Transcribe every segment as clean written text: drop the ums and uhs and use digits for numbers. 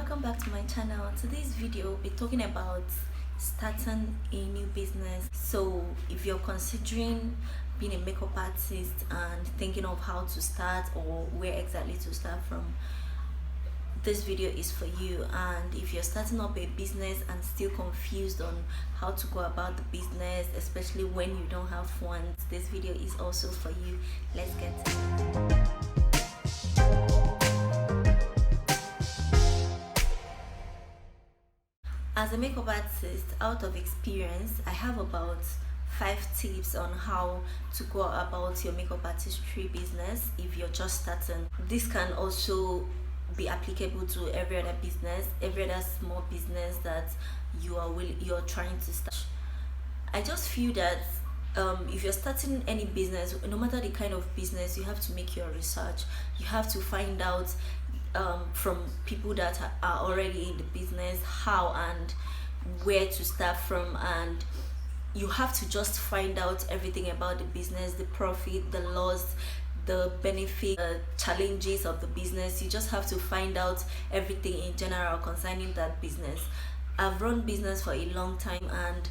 welcome back to my channel. Today's video we'll be talking about starting a new business. So if you're considering being a makeup artist and thinking of how to start or where exactly to start from, this video is for you. And if you're starting up a business and still confused on how to go about the business, especially when you don't have funds, this video is also for you. Let's get it. As a makeup artist, out of experience, I have about 5 tips on how to go about your makeup artistry business if you're just starting. This can also be applicable to every other business, every other small business that you're trying to start. I just feel that if you're starting any business, no matter the kind of business, you have to make your research. You have to find out from people that are already in the business how and where to start from, and you have to just find out everything about the business, the profit, the loss, the benefit, the challenges of the business. You just have to find out everything in general concerning that business. I've run business for a long time, and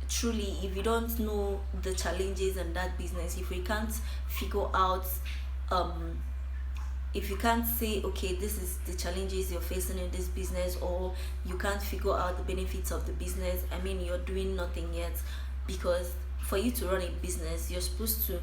truly, if you don't know the challenges in that business, if you can't figure out if you can't say, okay, this is the challenges you're facing in this business, or you can't figure out the benefits of the business, I mean, you're doing nothing yet. Because for you to run a business, you're supposed to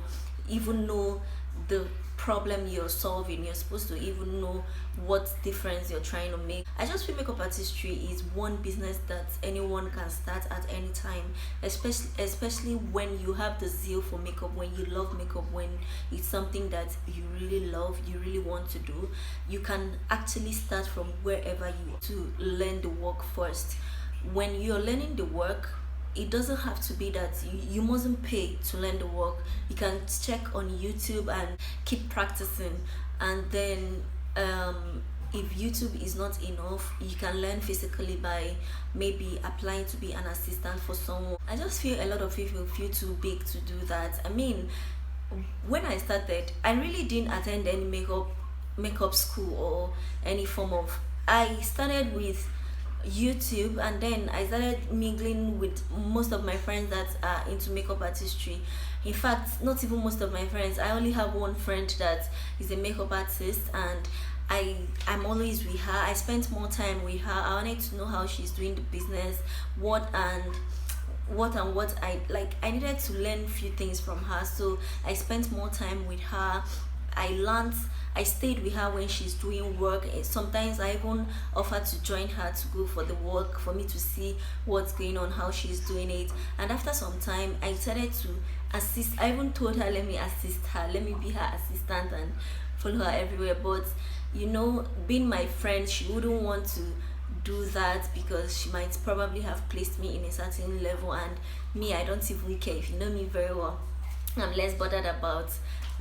even know the problem you're solving. You're supposed to even know what difference you're trying to make. I just feel makeup artistry is one business that anyone can start at any time, especially when you have the zeal for makeup, when you love makeup, when it's something that you really love, you really want to do. You can actually start from wherever you want to learn the work first. When you're learning the work, it doesn't have to be that you mustn't pay to learn the work. You can check on YouTube and keep practicing, and then if YouTube is not enough, you can learn physically by maybe applying to be an assistant for someone. I just feel a lot of people feel too big to do that. I mean, when I started, I really didn't attend any makeup school or any form of. I started with YouTube, and then I started mingling with most of my friends that are into makeup artistry. In fact, not even most of my friends. I only have one friend that is a makeup artist, and I'm always with her. I spent more time with her. I wanted to know how she's doing the business, what I like. I needed to learn a few things from her, so I spent more time with her. I stayed with her when she's doing work. Sometimes I even offered to join her to go for the work, for me to see what's going on, how she's doing it. And after some time, I decided to assist. I even told her, let me assist her, let me be her assistant and follow her everywhere. But you know, being my friend, she wouldn't want to do that because she might probably have placed me in a certain level, and me, I don't even care. If you know me very well, I'm less bothered about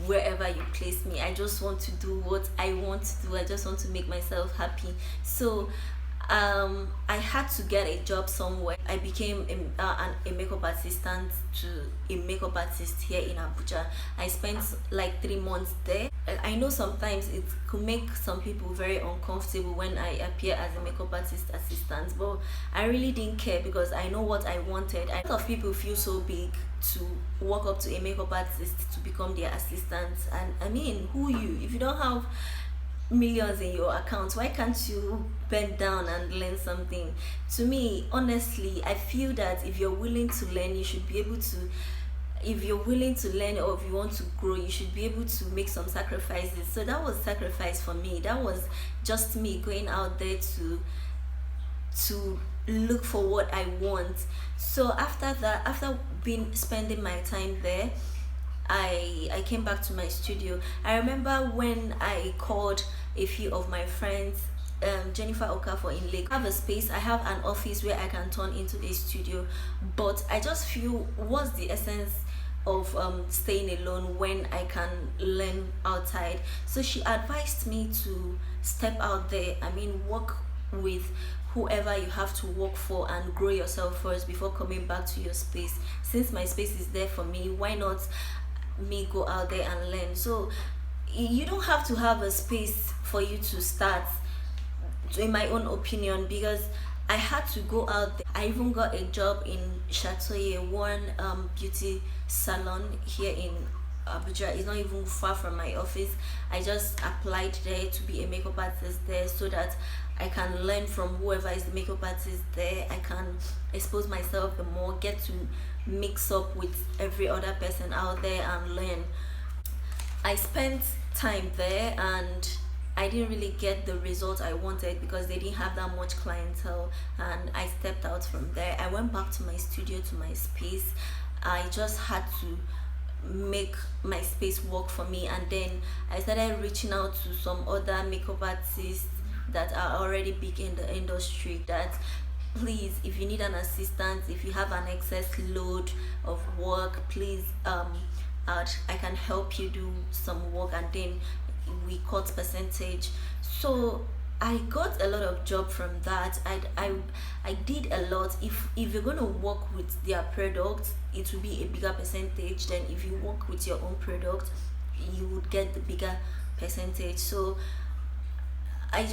wherever you place me. I just want to do what I want to do. I just want to make myself happy. So I had to get a job somewhere. I became a makeup assistant to a makeup artist here in Abuja. I spent like 3 months there. I know sometimes it could make some people very uncomfortable when I appear as a makeup artist assistant, but I really didn't care because I know what I wanted. A lot of people feel so big to walk up to a makeup artist to become their assistant, and I mean, who you? If you don't have millions in your account, why can't you bend down and learn something? To me, honestly, I feel that if you're willing to learn, you should be able to. If you're willing to learn, or if you want to grow, you should be able to make some sacrifices. So that was sacrifice for me. That was just me going out there to look for what I want. So after that, after spending my time there, I came back to my studio. I remember when I called a few of my friends, Jennifer Okafor in Lake. I have a space, I have an office where I can turn into a studio, but I just feel, what's the essence of staying alone when I can learn outside? So she advised me to step out there. I mean, work with whoever you have to work for and grow yourself first before coming back to your space. Since my space is there for me, why not me go out there and learn? So you don't have to have a space for you to start in my own opinion, because I had to go out there. I even got a job in Chateauye, one beauty salon here in Abuja. It's not even far from my office. I just applied there to be a makeup artist there, so that I can learn from whoever is the makeup artist there. I can expose myself the more, get to mix up with every other person out there and learn. I spent time there, and I didn't really get the result I wanted because they didn't have that much clientele, and I stepped out from there. I went back to my studio, to my space. I just had to make my space work for me, and then I started reaching out to some other makeup artists that are already big in the industry, that please, if you need an assistant, if you have an excess load of work, please I can help you do some work, and then we cut percentage. So I got a lot of job from that. I did a lot. If you're gonna work with their product, it will be a bigger percentage than if you work with your own product, you would get the bigger percentage. So I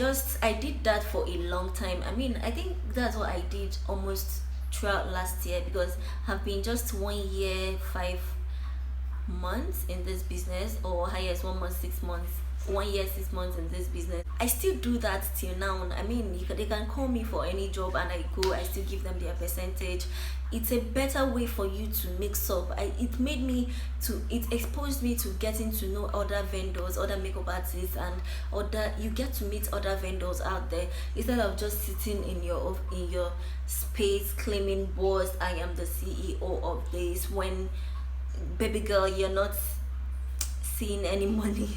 did that for a long time. I mean, I think that's what I did almost throughout last year, because I've been just 1 year 5 months in this business, or highest 1 month 6 months, 1 year 6 months in this business. I still do that till now. I mean, they can call me for any job and I go, I still give them their percentage. It's a better way for you to mix up. It exposed me to getting to know other vendors, other makeup artists, and you get to meet other vendors out there, instead of just sitting in your space claiming, boss, I am the CEO of this, when, baby girl, you're not seeing any money.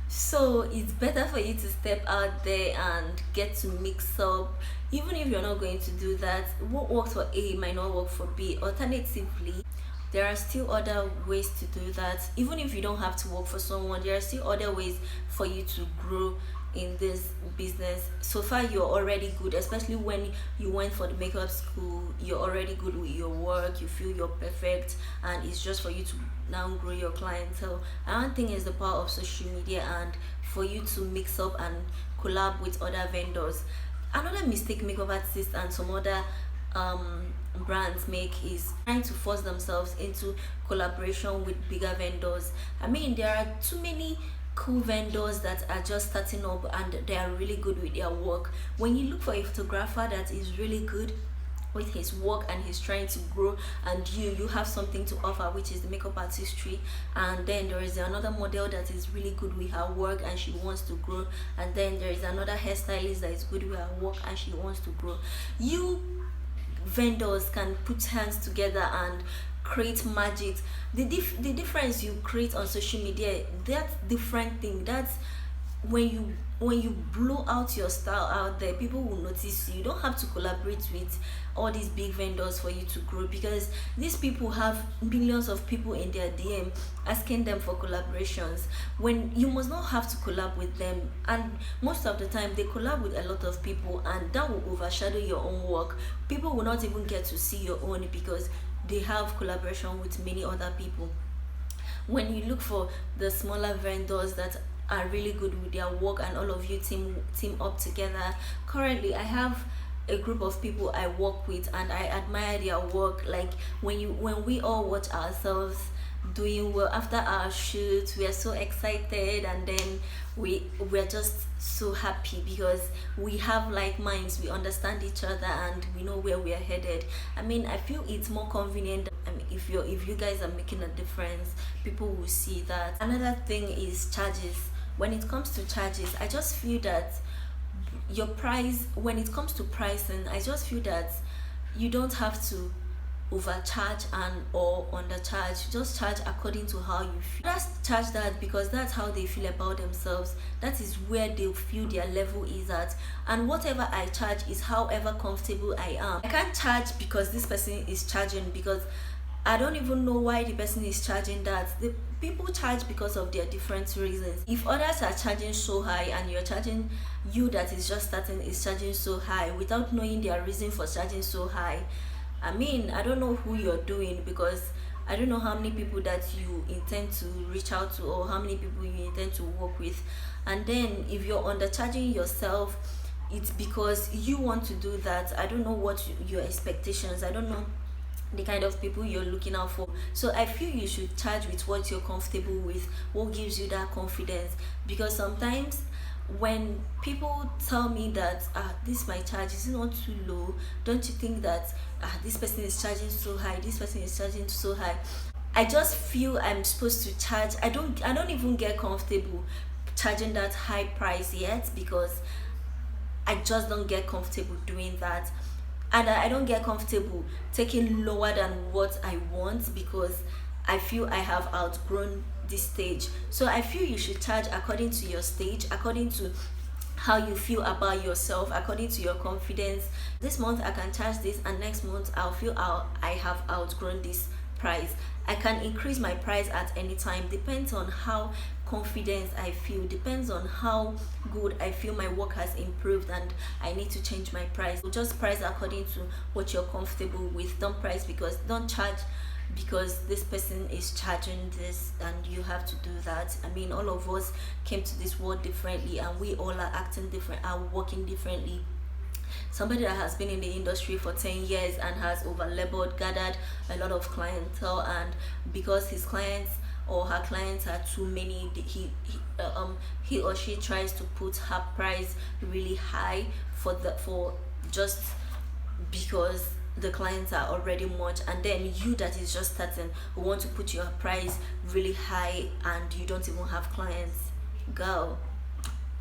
So it's better for you to step out there and get to mix up. Even if you're not going to do that, what works for A might not work for B. Alternatively, there are still other ways to do that. Even if you don't have to work for someone, there are still other ways for you to grow in this business. So far you're already good, especially when you went for the makeup school. You're already good with your work, you feel you're perfect, and it's just for you to now grow your clientele. Another thing is the power of social media, and for you to mix up and collab with other vendors. Another mistake makeup artists and some other brands make is trying to force themselves into collaboration with bigger vendors. I mean, there are too many cool vendors that are just starting up and they are really good with their work. When you look for a photographer that is really good with his work and he's trying to grow, and you have something to offer, which is the makeup artistry, and then there is another model that is really good with her work and she wants to grow, and then there is another hairstylist that is good with her work and she wants to grow. You vendors can put hands together and create magic. The difference you create on social media, that's different thing. That's when you blow out your style out there, people will notice you. You don't have to collaborate with all these big vendors for you to grow, because these people have millions of people in their DM asking them for collaborations. When you must not have to collab with them, and most of the time they collab with a lot of people, and that will overshadow your own work. People will not even get to see your own because they have collaboration with many other people. When you look for the smaller vendors that are really good with their work and all of you team up together. Currently I have a group of people I work with and I admire their work. Like when we all watch ourselves doing well after our shoot, we are so excited, and then we're just so happy because we have like minds, we understand each other, and we know where we are headed. I mean, I feel it's more convenient. I mean, if you guys are making a difference, people will see that. Another thing is charges. When it comes to charges, I just feel that your price, when it comes to pricing, I just feel that you don't have to overcharge or undercharge. Just charge according to how you feel. Just charge that because that's how they feel about themselves. That is where they feel their level is at, and whatever I charge is however comfortable I am. I can't charge because this person is charging, because I don't even know why the person is charging that. The people charge because of their different reasons. If others are charging so high and you're charging, you that is just starting is charging so high without knowing their reason for charging so high, I mean, I don't know who you're doing, because I don't know how many people that you intend to reach out to or how many people you intend to work with. And then if you're undercharging yourself, it's because you want to do that. I don't know what your expectations, I don't know the kind of people you're looking out for. So I feel you should charge with what you're comfortable with, what gives you that confidence. Because sometimes when people tell me that this my charge is not too low, don't you think that this person is charging so high, this person is charging so high, I just feel I'm supposed to charge. I don't even get comfortable charging that high price yet, because I just don't get comfortable doing that. And I don't get comfortable taking lower than what I want, because I feel I have outgrown this stage. So I feel you should charge according to your stage, according to how you feel about yourself, according to your confidence. This month I can charge this, and next month I'll feel I have outgrown this price. I can increase my price at any time, depends on how confident I feel, depends on how good I feel my work has improved, and I need to change my price. So just price according to what you're comfortable with. Don't charge because this person is charging this and you have to do that. I mean, all of us came to this world differently, and we all are acting different, are working differently. Somebody that has been in the industry for 10 years and has over labored, gathered a lot of clientele, and because his clients or her clients are too many, he or she tries to put her price really high for just because the clients are already much. And then you that is just starting who want to put your price really high and you don't even have clients. Girl,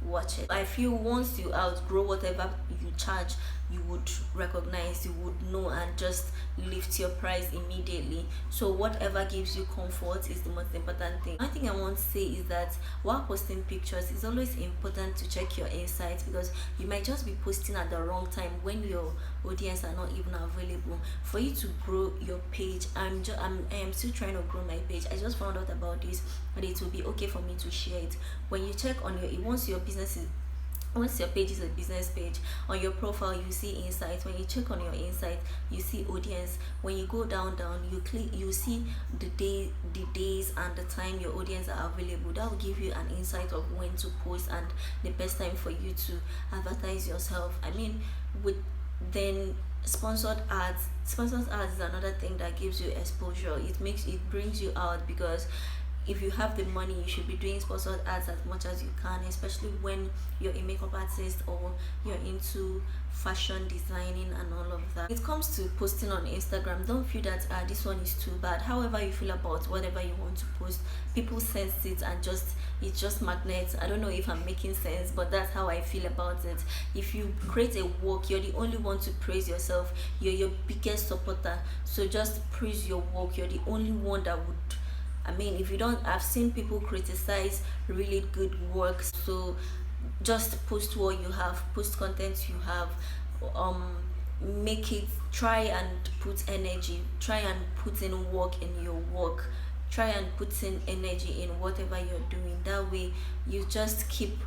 watch it. I feel once you outgrow whatever you charge, you would recognize, you would know, and just lift your price immediately. So whatever gives you comfort is the most important thing. One thing I want to say is that while posting pictures, it's always important to check your insights, because you might just be posting at the wrong time when your audience are not even available. For you to grow your page, I am still trying to grow my page. I just found out about this, but it will be okay for me to share it. When you check on once your page is a business page, on your profile you see insights. When you check on your insight, you see audience. When you go down, you click, you see the days and the time your audience are available. That will give you an insight of when to post and the best time for you to advertise yourself. I mean, then sponsored ads is another thing that gives you exposure. It brings you out, because if you have the money, you should be doing sponsored ads as much as you can, especially when you're a makeup artist or you're into fashion designing and all of that. It comes to posting on Instagram, don't feel that this one is too bad. However you feel about whatever you want to post, people sense it, and it's just magnets. I don't know if I'm making sense, but that's how I feel about it. If you create a work, you're the only one to praise yourself. You're your biggest supporter, so just praise your work. You're the only one that would, I mean, if you don't, I've seen people criticize really good work. So just post what you have, post content you have, make it, try and put energy, try and put in work in your work, try and put in energy in whatever you're doing. That way you just keep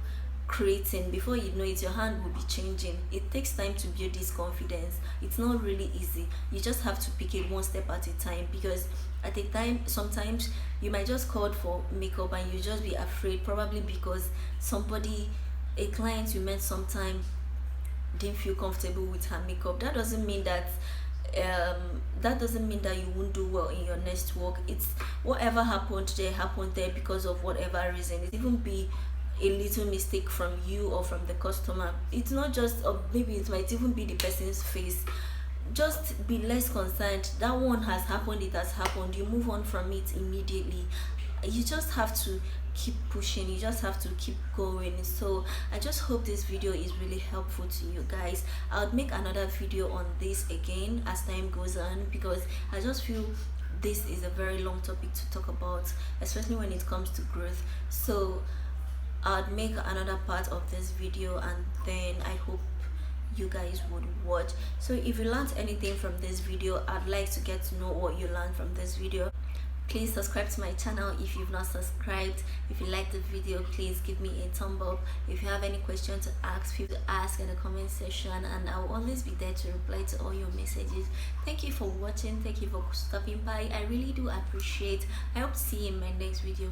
creating. Before you know it, your hand will be changing. It takes time to build this confidence. It's not really easy. You just have to pick it one step at a time, because at a time sometimes you might just call for makeup and you just be afraid, probably because a client you met sometime didn't feel comfortable with her makeup. That doesn't mean that you won't do well in your next work. It's whatever happened there because of whatever reason. It even be a little mistake from you or from the customer. It's not just, or maybe it might even be the person's face. Just be less concerned. That one has happened, it has happened. You move on from it immediately. You just have to keep pushing, you just have to keep going. So I just hope this video is really helpful to you guys. I'll make another video on this again as time goes on, because I just feel this is a very long topic to talk about, especially when it comes to growth. So I'll make another part of this video, and then I hope you guys would watch. So if you learned anything from this video, I'd like to get to know what you learned from this video. Please subscribe to my channel if you've not subscribed. If you like the video, please give me a thumb up. If you have any question to ask, feel to ask in the comment section, and I will always be there to reply to all your messages. Thank you for watching, thank you for stopping by. I really do appreciate. I hope to see you in my next video.